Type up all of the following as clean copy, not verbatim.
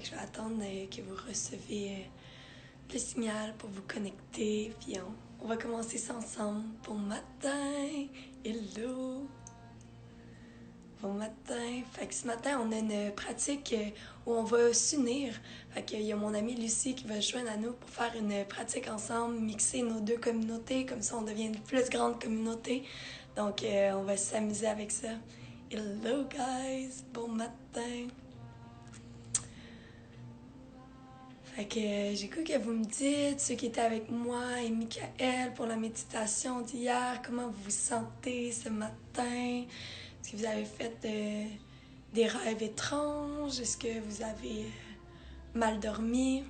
Fait que je vais attendre que vous recevez le signal pour vous connecter. Puis on va commencer ça ensemble. Bon matin! Hello! Bon matin! Fait que ce matin, on a une pratique où on va s'unir. Fait qu'il y a mon amie Lucie qui va se joindre à nous pour faire une pratique ensemble, mixer nos deux communautés. Comme ça, on devient une plus grande communauté. Donc, on va s'amuser avec ça. Hello, guys! Bon matin! Fait que j'ai cru que vous me dites, ceux qui étaient avec moi et Michael pour la méditation d'hier, comment vous vous sentez ce matin? Est-ce que vous avez fait des rêves étranges? Est-ce que vous avez mal dormi?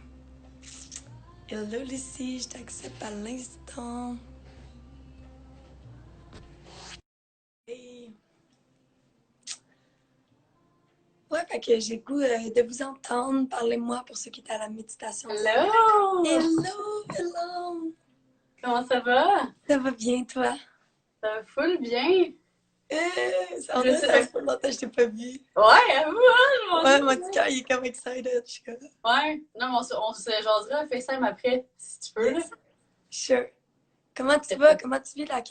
Hello Lucie, je t'accepte à l'instant. Hey. Ouais, fait que j'ai le goût de vous entendre. Parlez-moi pour ceux qui étaient à la méditation. Hello! Hello, hello! Comment ça va? Ça va bien, toi? Ça va full bien. En Je vrai, ça sais. fait pas longtemps que je t'ai pas vu. Ouais, à vous, hein, Ouais, mon mon Dieu. petit cœur, il est comme excited. Je suis comme, Ouais. Non, mais on se jasera à FaceTime après, si tu peux, là. yes, sure. Comment tu C'était vas? pas- Comment tu vis la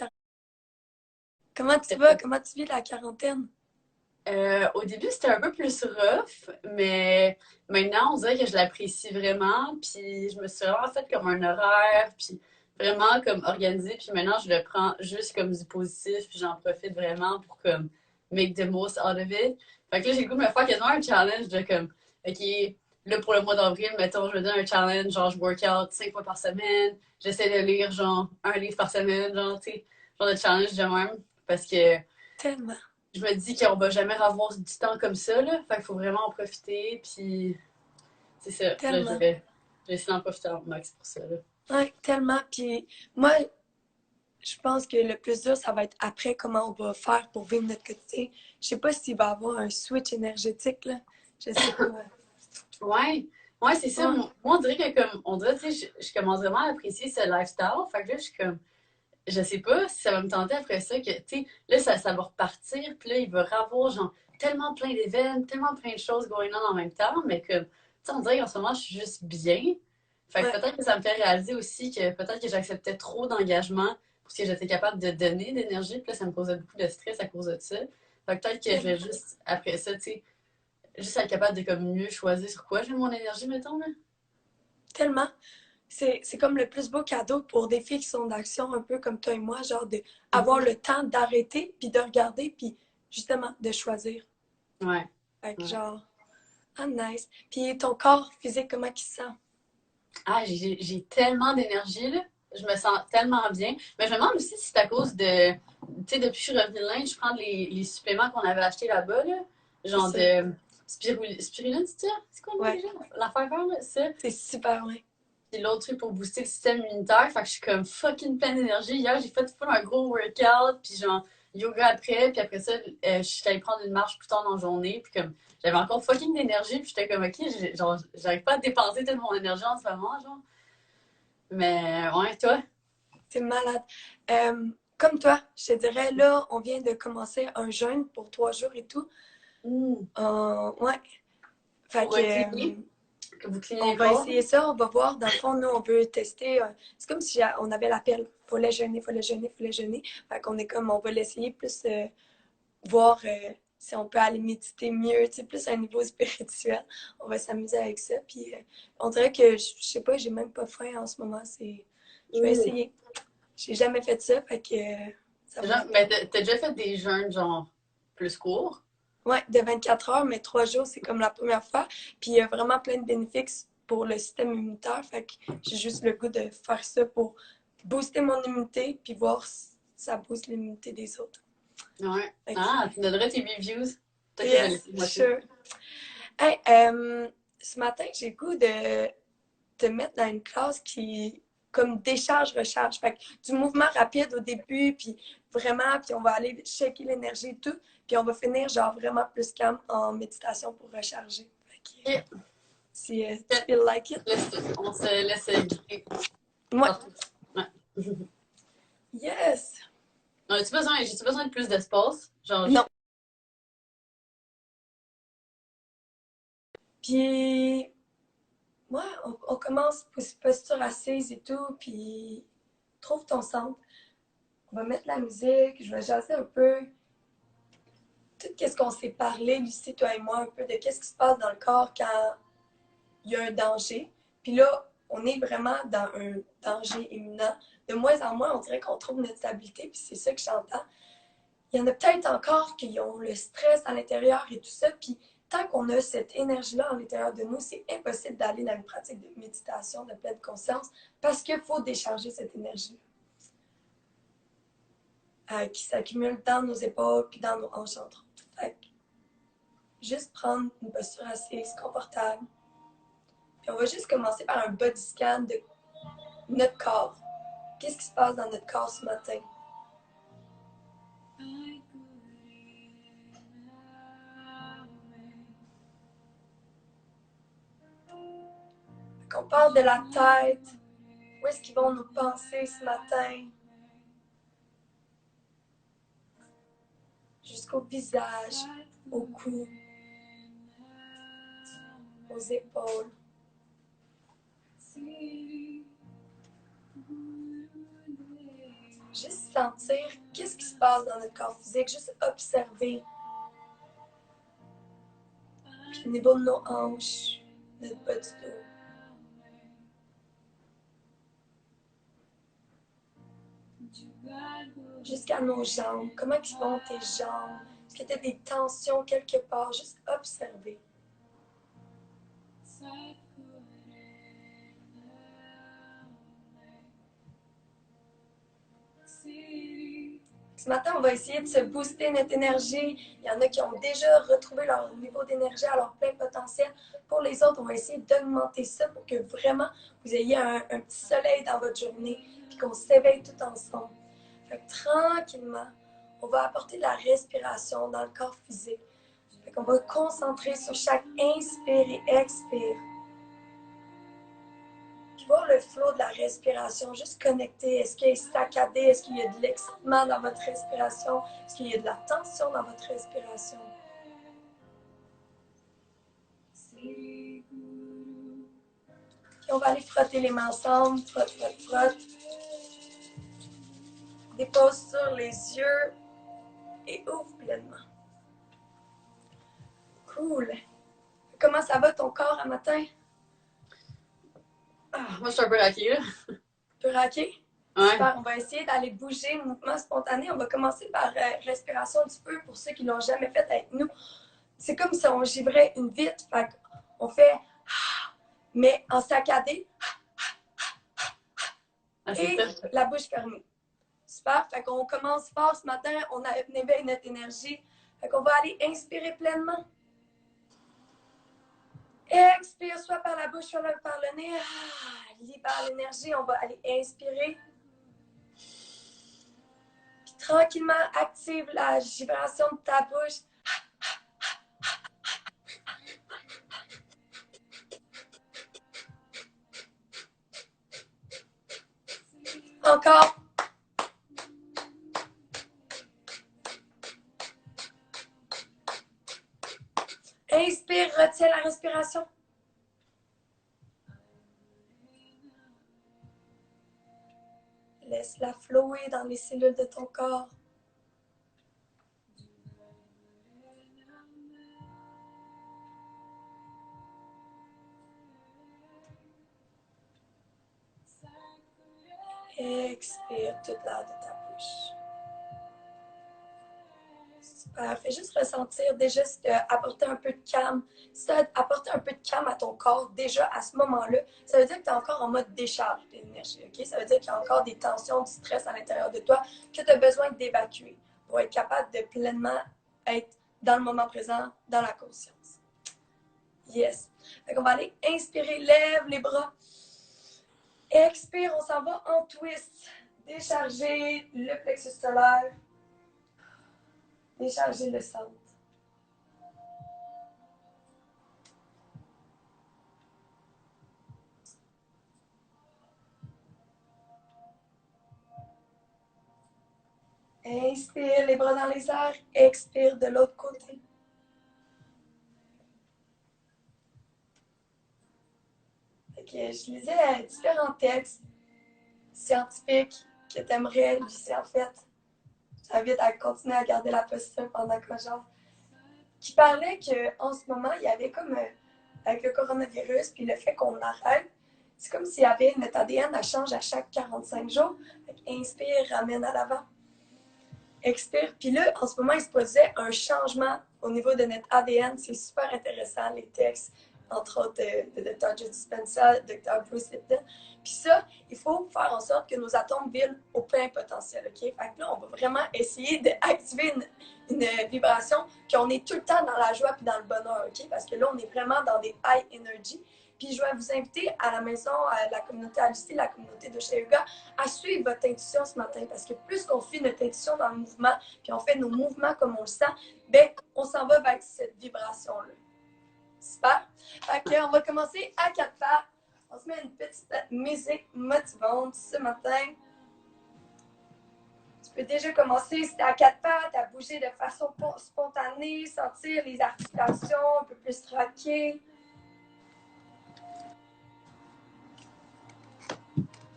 Comment tu c'était vas? pas- Comment tu vis la quarantaine? Au début, c'était un peu plus rough, mais maintenant, on dirait que je l'apprécie vraiment. Puis je me suis vraiment fait comme un horaire, puis vraiment comme organisé. Puis maintenant, je le prends juste comme du positif, puis j'en profite vraiment pour comme make the most out of it. Fait que là, j'ai le goût de me faire quasiment un challenge de comme, OK, là, pour le mois d'avril, mettons, je me donne un challenge, genre, je work out 5 fois par semaine, j'essaie de lire, genre, un livre par semaine, genre, tu sais, genre de challenge de même. Parce que Tellement, je me dis qu'on va jamais avoir du temps comme ça, là. Fait qu'il faut vraiment en profiter, puis c'est ça. Là, tellement. je vais essayer d'en profiter en max pour ça, là. Ouais, tellement. Puis moi, je pense que le plus dur, ça va être après comment on va faire pour vivre notre quotidien. Je sais pas s'il va y avoir un switch énergétique, là. Je sais pas. Ouais, ouais, c'est ça. Ouais, Moi, on dirait que comme, on dirait, tu sais, je commence vraiment à apprécier ce lifestyle. Fait que là, je suis comme, je sais pas si ça va me tenter après ça que, tu sais, là, ça va repartir, puis là, il va y avoir, genre, tellement plein d'événements, tellement plein de choses going on en même temps, mais que, tu sais, on dirait qu'en ce moment, je suis juste bien. Fait que ouais, peut-être que ça me fait réaliser aussi que peut-être que j'acceptais trop d'engagement pour ce que j'étais capable de donner d'énergie, puis là, ça me causait beaucoup de stress à cause de ça. Fait que peut-être que je vais tellement. juste, après ça, tu sais, juste être capable de comme mieux choisir sur quoi je mets mon énergie, mettons, là. Tellement. C'est comme le plus beau cadeau pour des filles qui sont d'action un peu comme toi et moi, genre de avoir Mhm. le temps d'arrêter, puis de regarder, puis justement de choisir. Ouais. Fait que Ouais. genre, ah nice. Puis ton corps physique, comment il se sent? Ah, j'ai tellement d'énergie, là. Je me sens tellement bien. Mais je me demande aussi si c'est à cause de. Tu sais, depuis que je suis revenue de l'Inde, je prends les suppléments qu'on avait achetés là-bas, là. C'est Genre ça. de spiruline, c'est ça? C'est quoi le nom Ouais, déjà? L'affaire vert, là, ça. c'est super bien. Puis l'autre truc pour booster le système immunitaire. Fait que je suis comme fucking pleine d'énergie. Hier, j'ai fait full un gros workout, puis genre yoga après, puis après ça, je suis allée prendre une marche plus tard dans la journée, puis comme j'avais encore fucking d'énergie, puis j'étais comme ok, genre, j'arrive pas à dépenser toute mon énergie en ce moment, genre. Mais ouais, toi? C'est malade. Comme toi, je te dirais, là, on vient de commencer un jeûne pour 3 jours et tout. Mm. Ouais. Fait Pour que, cleaner, que vous cleanez on le va corps. essayer ça, on va voir. Dans le fond, nous, on veut tester. C'est comme si on avait l'appel. Fallait jeûner, fallait jeûner, fallait jeûner. Fait qu'on est comme, on va l'essayer plus, voir si on peut aller méditer mieux, tu sais, plus à un niveau spirituel. On va s'amuser avec ça. Puis on dirait que, je sais pas, j'ai même pas faim en ce moment. Je vais Mm. essayer. J'ai jamais fait ça, fait que ça va Genre, être. mais t'as déjà fait des jeûnes, genre, plus courts? Ouais, de 24 heures, mais 3 jours, c'est comme la première fois. Puis il y a vraiment plein de bénéfices pour le système immunitaire. Fait que j'ai juste le goût de faire ça pour booster mon immunité, puis voir si ça booste l'immunité des autres. Ouais. Fait que, Ah, tu me donnerais tes reviews. Peut-être que je vais yes, l'essayer moi aussi. sure. Hey, ce matin, j'ai le goût de te mettre dans une classe qui, comme décharge-recharge. Fait que du mouvement rapide au début, puis vraiment, puis on va aller checker l'énergie et tout. Puis on va finir, genre, vraiment plus calme en méditation pour recharger. Fait que, Ok. si tu feel like it. On se laisse guider Ouais. par tout. Ouais. Yes! J'ai-tu besoin de plus d'espace? Genre, Non. Puis, commence posture assise et tout, puis trouve ton centre. On va mettre la musique, je vais jaser un peu. Tout ce qu'on s'est parlé, Lucie, toi et moi, un peu de qu'est-ce qui se passe dans le corps quand il y a un danger. Puis là, on est vraiment dans un danger imminent. De moins en moins, on dirait qu'on trouve notre stabilité, puis c'est ça que j'entends. Il y en a peut-être encore qui ont le stress à l'intérieur et tout ça, puis tant qu'on a cette énergie-là à l'intérieur de nous, c'est impossible d'aller dans une pratique de méditation, de pleine conscience, parce qu'il faut décharger cette énergie qui s'accumule dans nos épaules puis dans nos hanches entre autres. Fait que, juste prendre une posture assise, confortable. Puis on va juste commencer par un body scan de notre corps. Qu'est-ce qui se passe dans notre corps ce matin? On part de la tête. Où est-ce qu'ils vont nous penser ce matin? Jusqu'au visage, au cou, aux épaules. Juste sentir qu'est-ce qui se passe dans notre corps physique, juste observer. Puis au niveau de nos hanches, notre bas du dos. Jusqu'à nos jambes. Comment ils vont tes jambes? Est-ce que tu as des tensions quelque part? Juste observer. Ce matin, on va essayer de se booster notre énergie. Il y en a qui ont déjà retrouvé leur niveau d'énergie à leur plein potentiel. Pour les autres, on va essayer d'augmenter ça pour que vraiment vous ayez un petit soleil dans votre journée puis qu'on s'éveille tout ensemble. Fait que tranquillement, on va apporter de la respiration dans le corps physique. Fait qu'on va concentrer sur chaque inspire et expire. Puis voir le flow de la respiration, juste connecter. Est-ce qu'il est saccadé? Est-ce qu'il y a de l'excitement dans votre respiration? Est-ce qu'il y a de la tension dans votre respiration? Puis on va aller frotter les mains ensemble. Frotte, frotte, frotte. Dépose sur les yeux et ouvre pleinement. Cool. Comment ça va ton corps à matin? Moi, je suis un peu raquée, là. Un peu raqué? Ouais. Super, on va essayer d'aller bouger, mouvement spontané. On va commencer par respiration du feu pour ceux qui ne l'ont jamais fait avec nous. C'est comme si on givrait une vitre. Fait on fait mais en saccadé et la bouche fermée. Super, fait qu'on commence fort ce matin. On éveille notre énergie. Fait qu'on va aller inspirer pleinement. Expire soit par la bouche, soit par le nez. Libère l'énergie. On va aller inspirer. Puis tranquillement, active la vibration de ta bouche. Encore. Inspire, retiens la respiration. Laisse-la flouer dans les cellules de ton corps. Expire toute l'air de ta bouche. Super. Fais juste ressentir déjà si tu as apporté un peu de calme. Si tu as apporté un peu de calme à ton corps déjà à ce moment-là, ça veut dire que tu es encore en mode décharge d'énergie. Okay? Ça veut dire qu'il y a encore des tensions, du stress à l'intérieur de toi que tu as besoin d'évacuer pour être capable de pleinement être dans le moment présent, dans la conscience. Yes. Fait qu'on va aller inspirer, lève les bras. Expire, on s'en va en twist. Décharger le plexus solaire. Décharger le centre. Inspire les bras dans les airs. Expire de l'autre côté. que je lisais différents textes scientifiques que tu aimerais, Lucie, en fait. Je t'invite à continuer à garder la posture pendant qu'on genre. Qui parlait qu'en ce moment, il y avait comme, avec le coronavirus, puis le fait qu'on arrête, c'est comme s'il y avait notre ADN, elle change à chaque 45 jours. Inspire, ramène à l'avant. Expire. Puis là, en ce moment, il se posait un changement au niveau de notre ADN. C'est super intéressant, les textes, entre autres de Dr. Joe Dispenza, Dr. Bruce Lipton. Puis ça, il faut faire en sorte que nos atomes vibrent au plein potentiel, OK? Fait que là, on va vraiment essayer d'activer une vibration qu'on est tout le temps dans la joie puis dans le bonheur, OK? Parce que là, on est vraiment dans des high energy. Puis je vais vous inviter à la maison, à la communauté à Lucie, la communauté de chez Yoga, à suivre votre intuition ce matin. Parce que plus qu'on suit notre intuition dans le mouvement, puis on fait nos mouvements comme on le sent, bien, on s'en va vers cette vibration-là. Super. Fait qu'on va commencer à 4 pas. On se met une petite musique motivante ce matin. Tu peux déjà commencer, si tu à 4 pattes, à bouger de façon spontanée, sentir les articulations un peu plus traquées.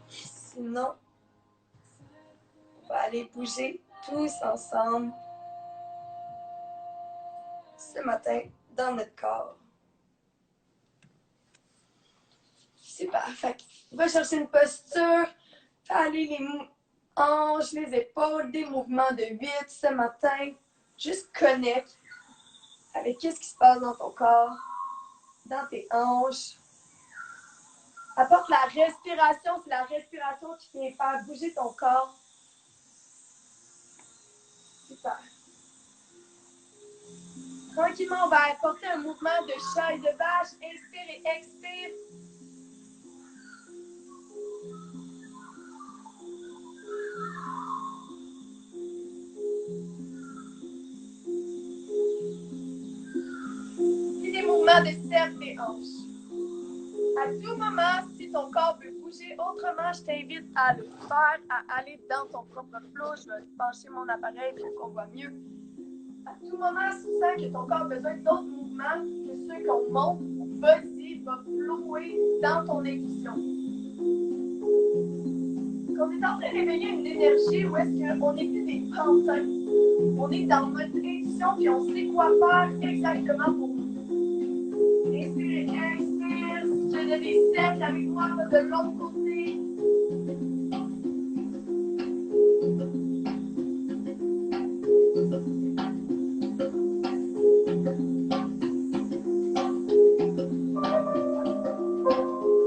Sinon, on va aller bouger tous ensemble ce matin dans notre corps. Super. Fait qu'on va chercher une posture. Fais aller les hanches, les épaules, des mouvements de 8 ce matin. Juste connecte avec ce qui se passe dans ton corps, dans tes hanches. Apporte la respiration. C'est la respiration qui vient faire bouger ton corps. Super. Tranquillement, on va apporter un mouvement de chat et de vache. Inspire et expire. Puis des mouvements de cercle et hanches. À tout moment, si ton corps veut bouger autrement, je t'invite à le faire, à aller dans ton propre flow. Je vais pencher mon appareil pour qu'on voit mieux. À tout moment, si tu sens que ton corps a besoin d'autres mouvements que ceux qu'on montre, vas-y, va flouer dans ton intuition. On est en train d'éveiller une énergie où est-ce qu'on n'est plus des pantins. On est dans notre intuition puis on sait quoi faire exactement pour nous. Inspire, expire. Je donne des cercles avec moi de l'autre côté.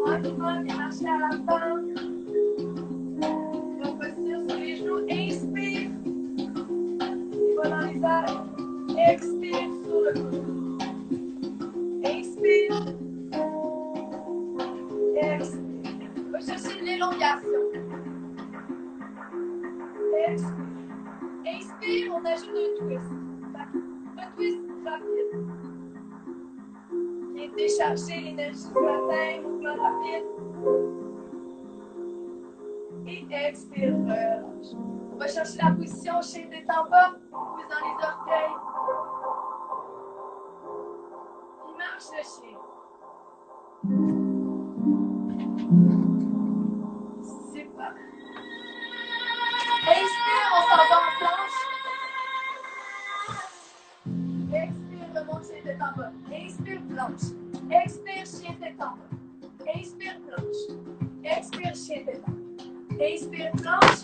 Tranquillement, viens marcher à l'avant. On va se sur les genoux. Inspire. Et va dans les airs. Expire sur le genou. Inspire. Expire. On va chercher de l'élongation. Expire. Inspire, on ajoute un twist. Un twist rapide. Viens décharger l'énergie ce matin, mouvement rapide. Et expire, relâche. On va chercher la position chien tête en bas, pouce dans les orteils. Puis marche le chien. Super. Inspire, on s'en va en planche. Expire, remonte chien tête en bas. Inspire, planche. Expire, chien tête en bas. Inspire, planche. Expire, chien tête en bas. Inspire, planche.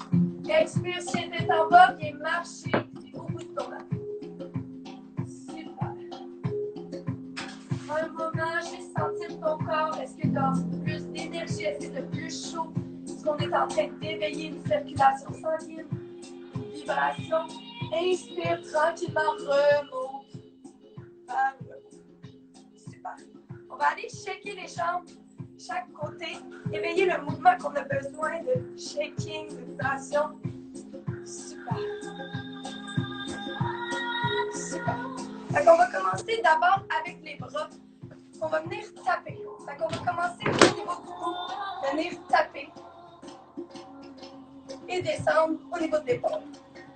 Expire, chien tête en bas. Viens marcher au bout de ton mat. Super. Un moment, juste sentir ton corps. Est-ce que tu as plus d'énergie? Est-ce que tu as plus chaud? Est-ce qu'on est en train d'éveiller une circulation sanguine? Une vibration? Inspire tranquillement, remonte. Super. On va aller shaker les jambes, chaque côté, éveiller le mouvement qu'on a besoin de shaking, de vibration. Super. Super. Fait qu'on va commencer d'abord avec les bras. On va venir taper. Fait qu'on va commencer au niveau du cou, venir taper. Et descendre au niveau de l'épaule.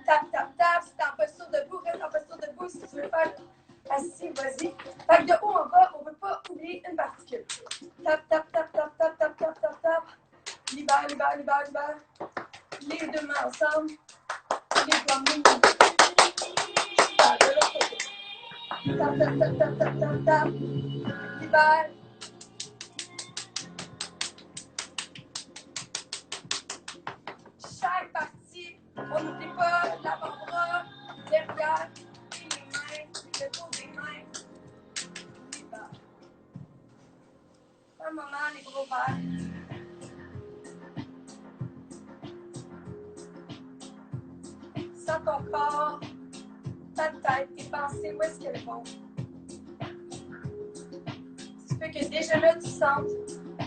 Tap, tap, tap. Si t'es en posture debout, reste en posture debout. Si tu veux faire assis, vas-y. Fait que de haut en bas, on ne veut pas oublier une particule. Tap, tap, tap, tap, tap, tap. Libère, libère, libère, libère. Les deux mains ensemble. Les doigts mous. Super, de l'autre côté. Tap, tap, tap, tap, tap, tap, tap. Libère. Chaque partie, on n'oublie pas l'avant-bras, derrière, et les mains, le tour des mains. Libère. Un moment, les bras ouverts. Sens ton corps, ta tête, tes pensées, où est-ce qu'elles vont? Tu peux que déjà là, tu sentes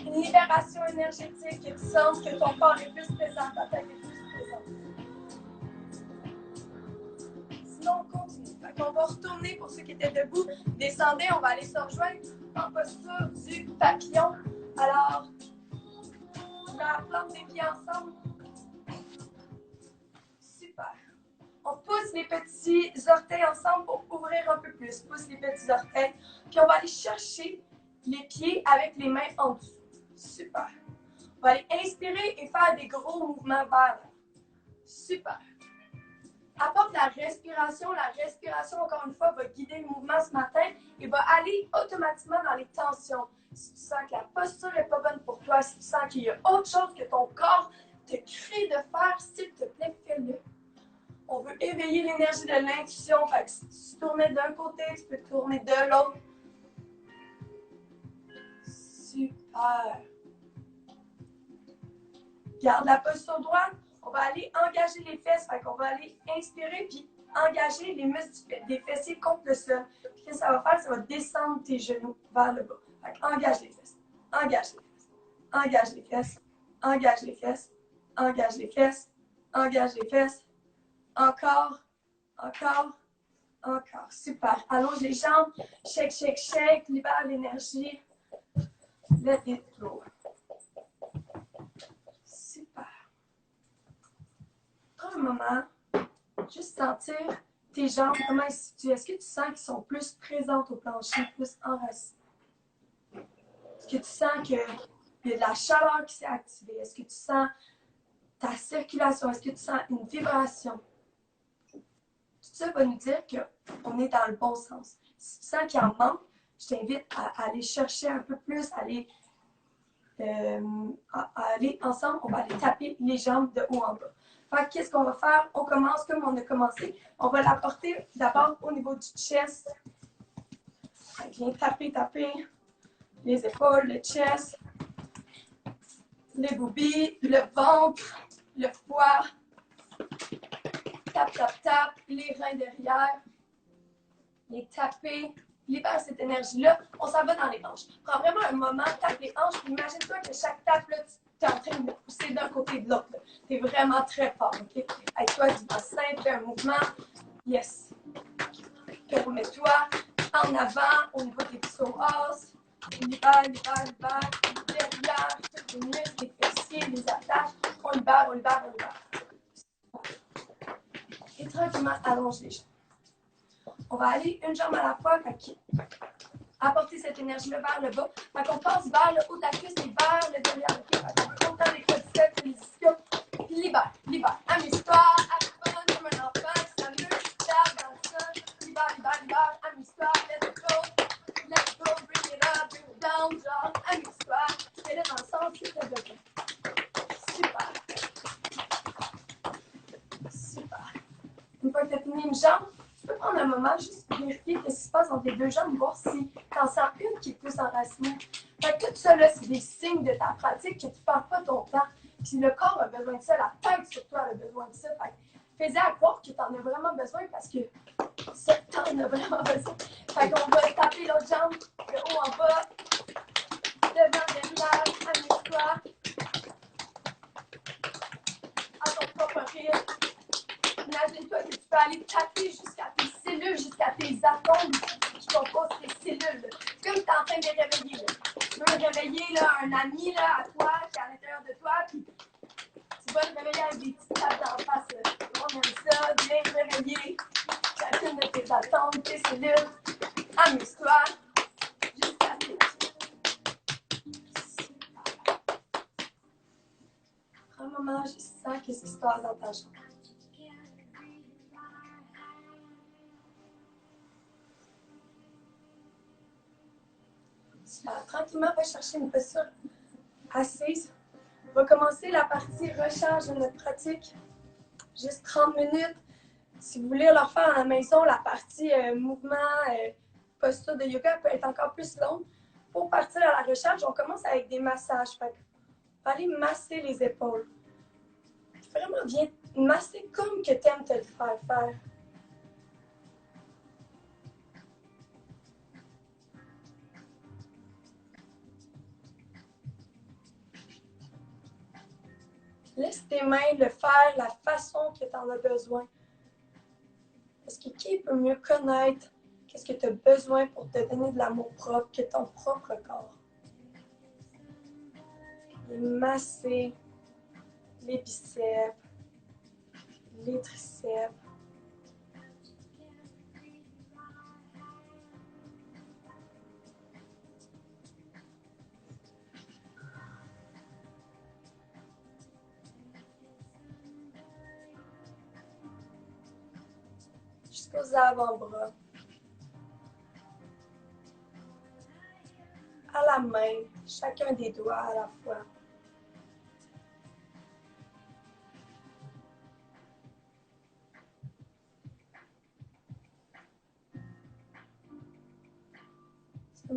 une libération énergétique, que tu sens que ton corps est plus présent, ta tête est plus présente. Sinon, on continue. On va retourner pour ceux qui étaient debout. Descendez, on va aller se rejoindre en posture du papillon. Alors, on va la plante des pieds ensemble. Super. On pousse les petits orteils ensemble pour ouvrir un peu plus. Pousse les petits orteils. Puis on va aller chercher les pieds avec les mains en dessous. Super. On va aller inspirer et faire des gros mouvements vers l'avant. Super. Apporte la respiration. La respiration, encore une fois, va guider le mouvement ce matin et va aller automatiquement dans les tensions. Si tu sens que la posture n'est pas bonne pour toi, si tu sens qu'il y a autre chose que ton corps te crie de faire, s'il te plaît, fais-le. On veut éveiller l'énergie de l'intuition. Fait que si tu tournais d'un côté, tu peux tourner de l'autre. Super. Garde la posture droite. On va aller engager les fesses. Fait qu'on va aller inspirer puis engager les muscles des fessiers contre le sol. Puis qu'est-ce que ça va faire? Ça va descendre tes genoux vers le bas. Fait qu'engage les fesses. Engage les fesses. Engage les fesses. Engage les fesses. Engage les fesses. Engage les fesses. Encore. Encore. Encore. Super. Allonge les jambes. Shake, shake, shake. Libère l'énergie. Let it flow. Super. Prends un moment. Juste sentir tes jambes, comment elles se situent. Est-ce que tu sens qu'elles sont plus présentes au plancher, plus enracinées? Est-ce que tu sens qu'il y a de la chaleur qui s'est activée? Est-ce que tu sens ta circulation? Est-ce que tu sens une vibration? Tout ça va nous dire qu'on est dans le bon sens. Si tu sens qu'il en manque, je t'invite à aller chercher un peu plus, à aller ensemble. On va aller taper les jambes de haut en bas. Fait que qu'est-ce qu'on va faire? On commence comme on a commencé. On va l'apporter d'abord au niveau du chest. Viens taper, taper les épaules, le chest, les boobies, le ventre, le foie. Tap, tap, tap, les reins derrière. Les taper. Libère cette énergie-là. On s'en va dans les hanches. Prends vraiment un moment, tape les hanches. Imagine-toi que chaque tape, là, tu es en train de pousser d'un côté et de l'autre. Tu es vraiment très fort. Okay? Avec toi, du bassin, fais un mouvement. Yes. Permets-toi. En avant, au niveau des psoas. Libère, libère, libère. Derrière, tous les muscles, les fessiers, les attaches. On libère, on libère, on libère. Et tranquillement, allonge les jambes. On va aller une jambe à la fois, apporter cette énergie-là vers le bas. Fait qu'on passe vers le haut de la cuisse et vers le derrière. Okay? Fait qu'on veut autant les quadriceps, les ischios. Libère, libère. Amuse-toi, apprends comme un enfant qui s'amuse, qui tape dans le sol. Libère, libère, libère. Amuse-toi, let's go. Let's go, bring it up, bring it down, genre. Amuse-toi. Fais-le dans le sens que tu as besoin. Super. Super. Une fois que tu as fini une jambe, tu peux prendre un moment juste pour vérifier ce qui se passe dans tes deux jambes, voir si tu en sens une qui est plus enracinée. Fait que tout ça, là, c'est des signes de ta pratique que tu ne perds pas ton temps. Puis le corps a besoin de ça, la tête surtout a besoin de ça. Fait que fais-y à croire que tu en as vraiment besoin parce que ça, tu en as vraiment besoin. Fait qu'on va taper l'autre jambe de haut en bas, devant, derrière, amuse-toi. À ton propre rythme. Imagine-toi que tu peux aller taper jusqu'à tes cellules, jusqu'à tes atomes qui composent tes cellules. Comme tu es en train de les réveiller. Là. Tu veux réveiller là, un ami là, à toi qui est à l'intérieur de toi, puis tu vas le réveiller avec des petites tapes d'en face. Là. On aime ça, bien réveiller chacune de tes atomes, tes cellules. Amuse-toi jusqu'à tes cellules. vraiment, je sens qu'est-ce qui se passe dans ta jambe. Super. Tranquillement, va chercher une posture assise. On va commencer la partie recharge de notre pratique. Juste 30 minutes. Si vous voulez leur faire à la maison, la partie mouvement, posture de yoga peut être encore plus longue. Pour partir à la recharge, on commence avec des massages. Fait on va aller masser les épaules. Vraiment bien masser comme que tu aimes te le faire faire. Laisse tes mains le faire la façon que tu en as besoin. Parce que qui peut mieux connaître qu'est-ce que tu as besoin pour te donner de l'amour propre que ton propre corps? Et masser les biceps, les triceps. Jusqu'aux avant-bras. À la main, chacun des doigts à la fois. C'est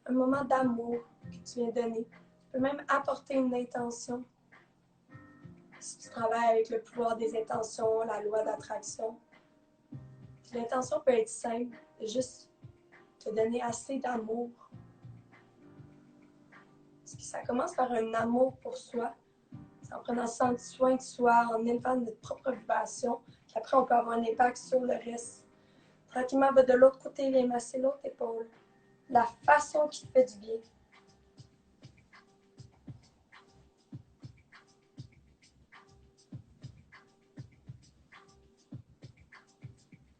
un moment d'amour que tu viens donner. Tu peux même apporter une intention. Si tu travailles avec le pouvoir des intentions, la loi d'attraction, l'intention peut être simple, juste te donner assez d'amour. Parce que ça commence par un amour pour soi. C'est en prenant soin de soi, en élevant notre propre vibration, qu'après on peut avoir un impact sur le reste. Tranquillement, va de l'autre côté, viens masser l'autre épaule. La façon qui te fait du bien.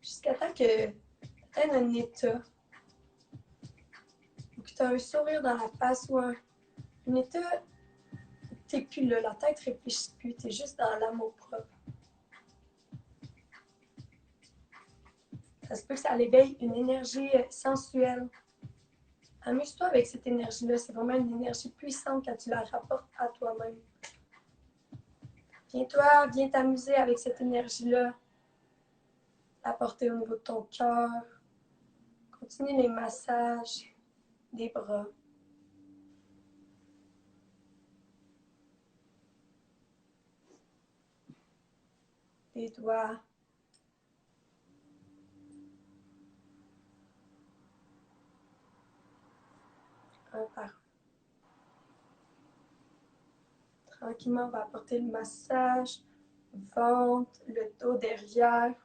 Jusqu'à temps que tu aies un état, ou que tu as un sourire dans la face, ou un état où tu n'es plus là, la tête ne réfléchit plus, tu es juste dans l'amour propre. Ça se peut que ça éveille une énergie sensuelle. Amuse-toi avec cette énergie-là. C'est vraiment une énergie puissante quand tu la rapportes à toi-même. Viens t'amuser avec cette énergie-là. La porter au niveau de ton cœur. Continue les massages des bras. Des doigts. Un par un. Tranquillement, on va apporter le massage, ventre, le dos derrière,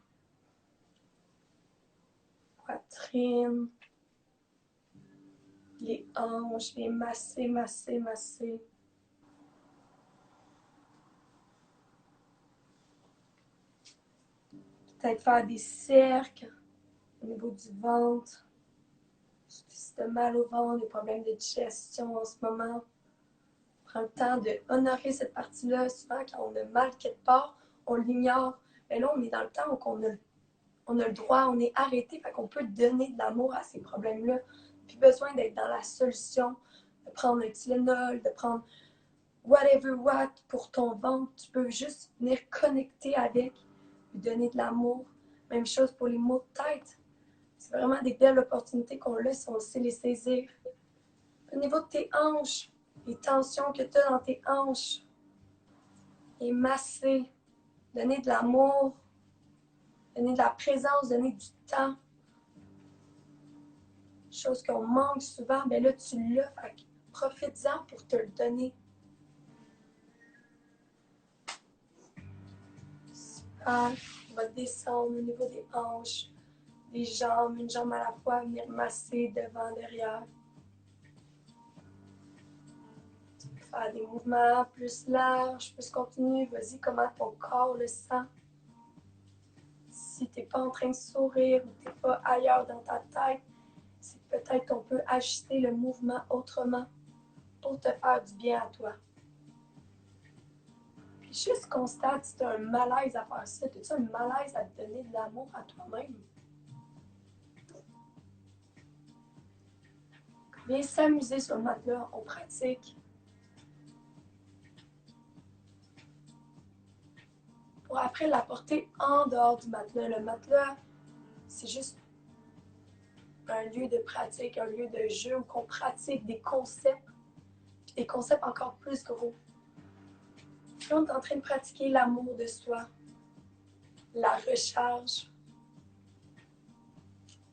poitrine, les hanches, les masser, masser, masser. Peut-être faire des cercles au niveau du ventre. Si tu as mal au ventre, des problèmes de digestion en ce moment, prends le temps d'honorer cette partie-là. Souvent, quand on a mal quelque part, on l'ignore. Mais là, on est dans le temps où on a le droit, on est arrêté, fait qu'on peut donner de l'amour à ces problèmes-là. Plus besoin d'être dans la solution, de prendre un Tylenol, de prendre whatever what pour ton ventre. Tu peux juste venir connecter avec, lui donner de l'amour. Même chose pour les maux de tête. C'est vraiment des belles opportunités qu'on a si on sait les saisir. Au niveau de tes hanches, les tensions que tu as dans tes hanches, et masser, donner de l'amour, donner de la présence, donner du temps. Chose qu'on manque souvent, ben là tu l'as, profite-en pour te le donner. Super. On va descendre au niveau des hanches, des jambes, une jambe à la fois, venir masser devant, derrière. Tu peux faire des mouvements plus larges, plus continus. Vas-y, comment ton corps le sent. Si tu n'es pas en train de sourire ou tu n'es pas ailleurs dans ta tête, c'est peut-être qu'on peut ajuster le mouvement autrement pour te faire du bien à toi. Juste constate si tu as un malaise à faire ça. Tu as un malaise à te donner de l'amour à toi-même? Viens s'amuser sur le matelas, on pratique. Pour après l'apporter en dehors du matelas. Le matelas, c'est juste un lieu de pratique, un lieu de jeu où on pratique des concepts, puis des concepts encore plus gros. Puis on est en train de pratiquer l'amour de soi, la recharge.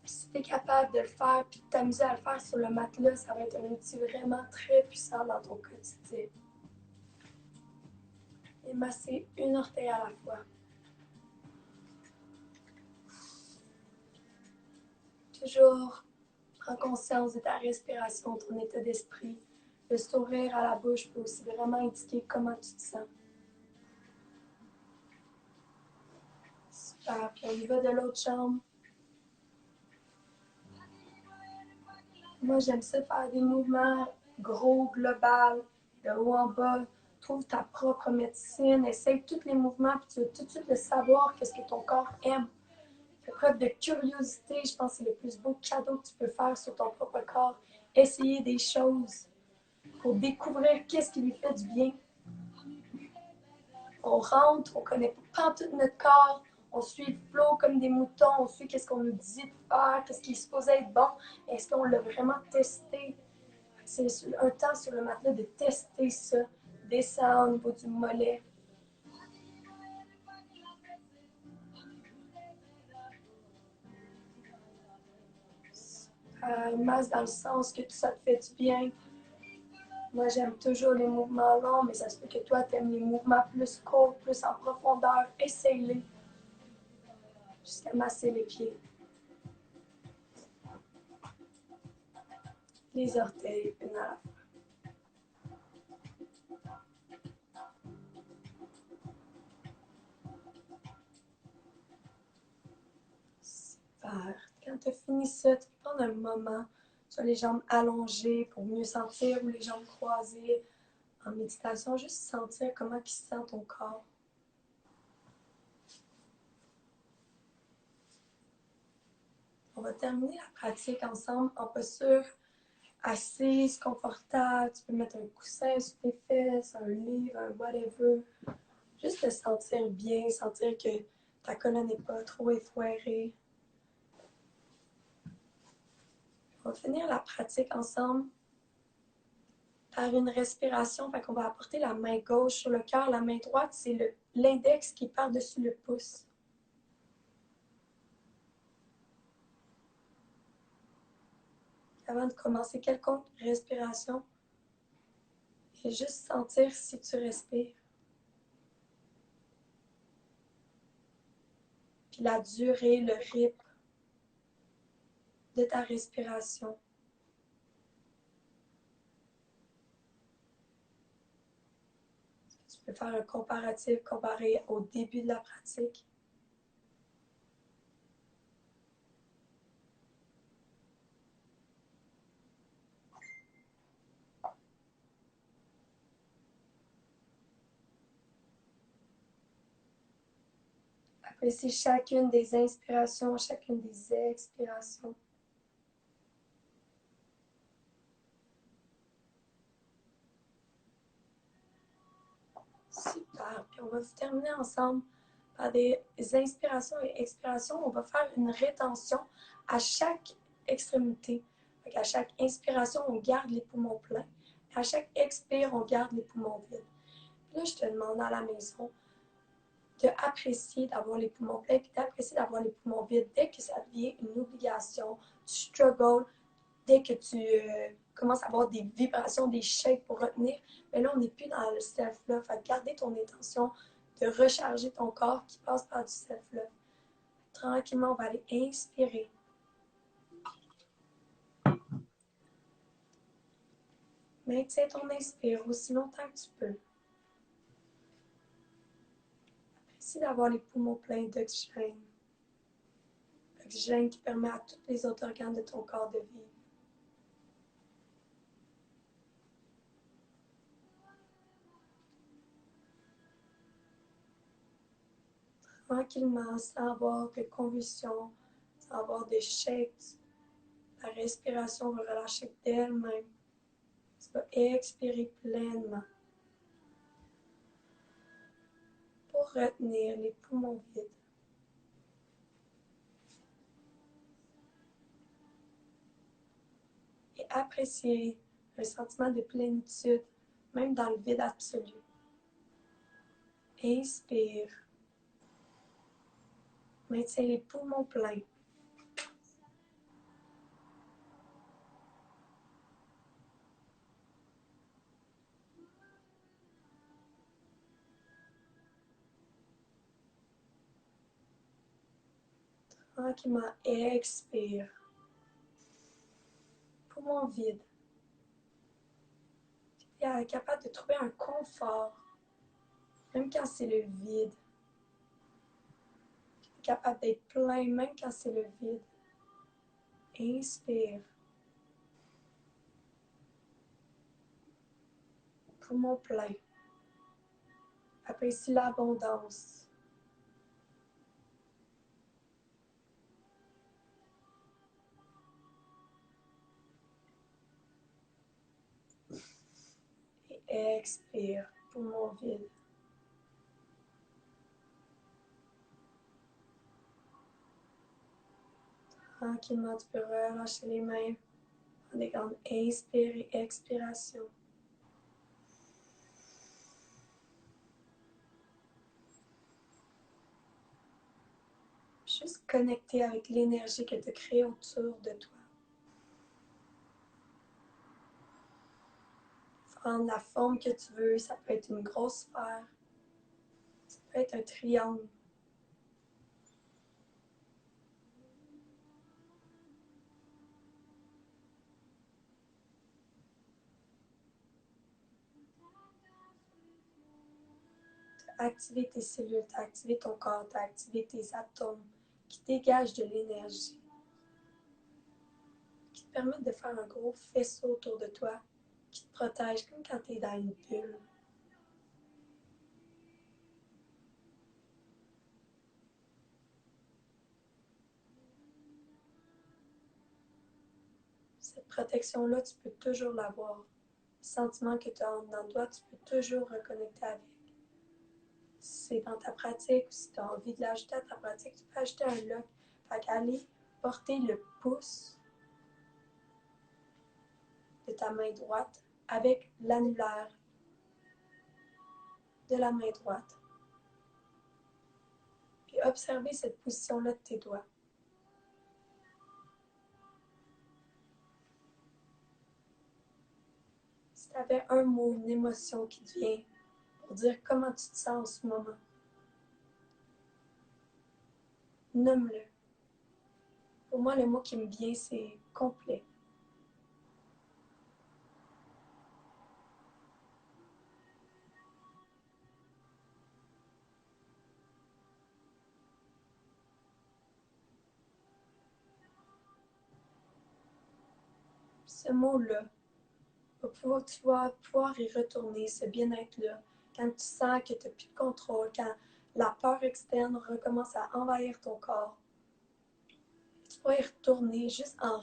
Puis si tu es capable de le faire, puis de t'amuser à le faire sur le matelas, ça va être un outil vraiment très puissant dans ton quotidien. Et masser une orteil à la fois. Toujours prends conscience de ta respiration, ton état d'esprit. Le sourire à la bouche peut aussi vraiment indiquer comment tu te sens. Super. Puis on y va de l'autre jambe. Moi, j'aime ça faire des mouvements gros, global, de haut en bas. Trouve ta propre médecine. Essaye tous les mouvements, puis tu vas tout de suite le savoir, qu'est-ce que ton corps aime. Fais preuve de curiosité. Je pense que c'est le plus beau cadeau que tu peux faire sur ton propre corps. Essayer des choses pour découvrir qu'est-ce qui lui fait du bien. On rentre, on connaît pas tout notre corps, on suit le flow comme des moutons, on suit qu'est-ce qu'on nous dit de faire, qu'est-ce qui est supposé être bon, est-ce qu'on l'a vraiment testé? C'est un temps sur le matelas de tester ça, descendre au niveau du mollet. Une masse dans le sens que ça te fait du bien. Moi, j'aime toujours les mouvements longs, mais ça se peut que toi, tu aimes les mouvements plus courts, plus en profondeur. Essaye-les jusqu'à masser les pieds. Les orteils, une à la fois. Super. Quand tu as fini ça, tu peux prendre un moment sur les jambes allongées pour mieux sentir, ou les jambes croisées en méditation, juste sentir comment il se sent ton corps. On va terminer la pratique ensemble en posture assise, confortable. Tu peux mettre un coussin sur tes fesses, un livre, un whatever. Juste te sentir bien, sentir que ta colonne n'est pas trop effoirée. On va finir la pratique ensemble par une respiration. Fait qu'on va apporter la main gauche sur le cœur. La main droite, c'est l'index qui est par-dessus le pouce. Avant de commencer quelconque respiration, et juste sentir si tu respires. Puis la durée, le rythme de ta respiration. Tu peux faire un comparatif comparé au début de la pratique. Apprécie chacune des inspirations, chacune des expirations. Super. Puis on va terminer ensemble par des inspirations et expirations. On va faire une rétention à chaque extrémité. Donc à chaque inspiration, on garde les poumons pleins. À chaque expire, on garde les poumons vides. Puis là, je te demande à la maison d'apprécier d'avoir les poumons pleins, puis d'apprécier d'avoir les poumons vides dès que ça devient une obligation, tu struggles, dès que tu commences à avoir des vibrations, des shakes pour retenir. Mais là, on n'est plus dans le self-love. Fait garder ton intention de recharger ton corps qui passe par du self-love. Tranquillement, on va aller inspirer. Maintiens ton inspire aussi longtemps que tu peux. Apprécie d'avoir les poumons pleins d'oxygène. L'oxygène qui permet à tous les autres organes de ton corps de vivre. tranquillement, sans avoir de convulsions, sans avoir de shakes. La respiration va relâcher d'elle-même. Tu vas expirer pleinement pour retenir les poumons vides. Et apprécier un sentiment de plénitude, même dans le vide absolu. Inspire. Maintiens les poumons pleins. Tranquillement, expire. Poumons vides. Tu es capable de trouver un confort, même quand c'est le vide. Tu es capable d'être plein, même quand c'est le vide. Inspire. Poumons pleins. Apprécie l'abondance. Et expire. Poumons vides. Tranquillement, tu peux relâcher les mains en des grandes inspire et expiration. Juste connecter avec l'énergie que tu crées autour de toi. Prendre la forme que tu veux, ça peut être une grosse sphère, ça peut être un triangle. Tu as activé tes cellules, tu as activé ton corps, tu as activé tes atomes qui dégagent de l'énergie, qui te permettent de faire un gros faisceau autour de toi, qui te protège comme quand tu es dans une bulle. Cette protection-là, tu peux toujours l'avoir. Le sentiment que tu as en dedans de toi, tu peux toujours reconnecter avec. Si c'est dans ta pratique ou si tu as envie de l'ajouter à ta pratique, tu peux ajouter un lock. Fait qu'aller porter le pouce de ta main droite avec l'annulaire de la main droite. Puis observer cette position-là de tes doigts. Si tu avais un mot, une émotion qui te vient pour dire comment tu te sens en ce moment, nomme-le. Pour moi, le mot qui me vient, c'est complet. Ce mot-là, tu vas pouvoir y retourner, ce bien-être-là, quand tu sens que tu n'as plus de contrôle, quand la peur externe recommence à envahir ton corps. Tu vas y retourner juste en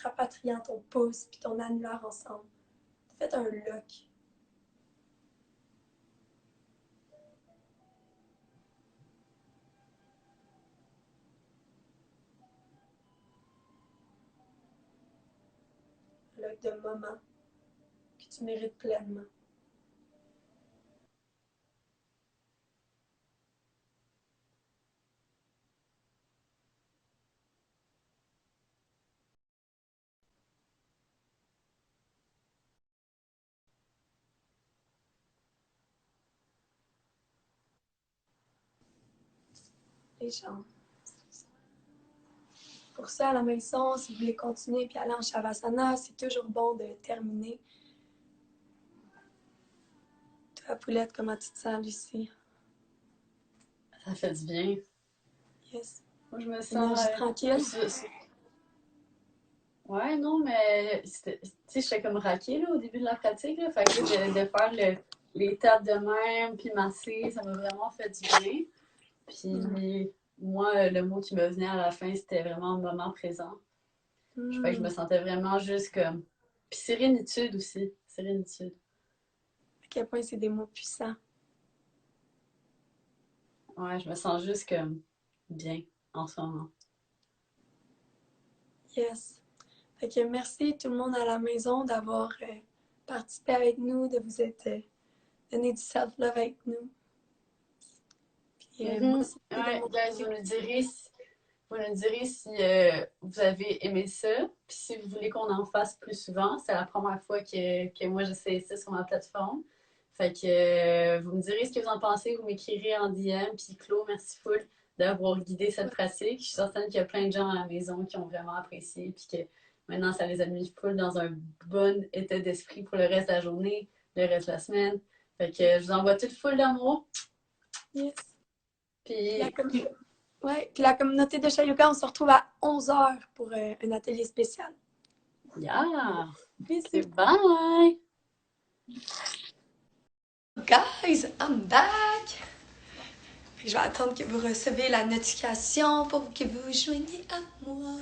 rapatriant ton pouce et ton annulaire ensemble. Faites un lock. Un lock de moment que tu mérites pleinement. Les jambes. Pour ça, à la maison, si vous voulez continuer puis aller en Shavasana, c'est toujours bon de terminer. Toi, Poulette, comment tu te sens, Lucie? Ça fait du bien. Yes. Moi, je me sens. Énergie tranquille. Ouais, non, mais tu sais, j'étais comme raquée là, au début de la pratique. Là, fait que de faire l'étape de même, puis masser, ça m'a vraiment fait du bien. Puis moi, le mot qui me venait à la fin, c'était vraiment moment présent. Fait que je me sentais vraiment juste comme. Puis sérénitude aussi. Sérénitude. À quel point c'est des mots puissants. Ouais, je me sens juste comme bien en ce moment. Yes. Fait que merci tout le monde à la maison d'avoir participé avec nous, de vous être donné du self-love avec nous. Puis merci de Ouais, mon guys, vous nous direz si vous avez aimé ça. Puis si vous voulez qu'on en fasse plus souvent, c'est la première fois que moi j'essaie ça sur ma plateforme. Fait que vous me direz ce que vous en pensez, vous m'écrirez en DM. Puis Claude, merci full d'avoir guidé cette pratique. Je suis certaine qu'il y a plein de gens à la maison qui ont vraiment apprécié. Puis que maintenant ça les a mis full dans un bon état d'esprit pour le reste de la journée, le reste de la semaine. Fait que je vous envoie tout full d'amour. Yes. Puis Ouais, puis la communauté de Chayoka, on se retrouve à 11h pour un atelier spécial. yeah! Bisous. Bye! Guys, I'm back! Je vais attendre que vous receviez la notification pour que vous joigniez à moi.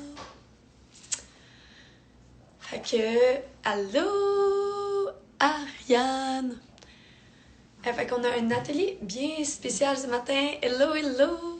Fait que, allô, Ariane! Fait qu'on a un atelier bien spécial ce matin. Hello, hello!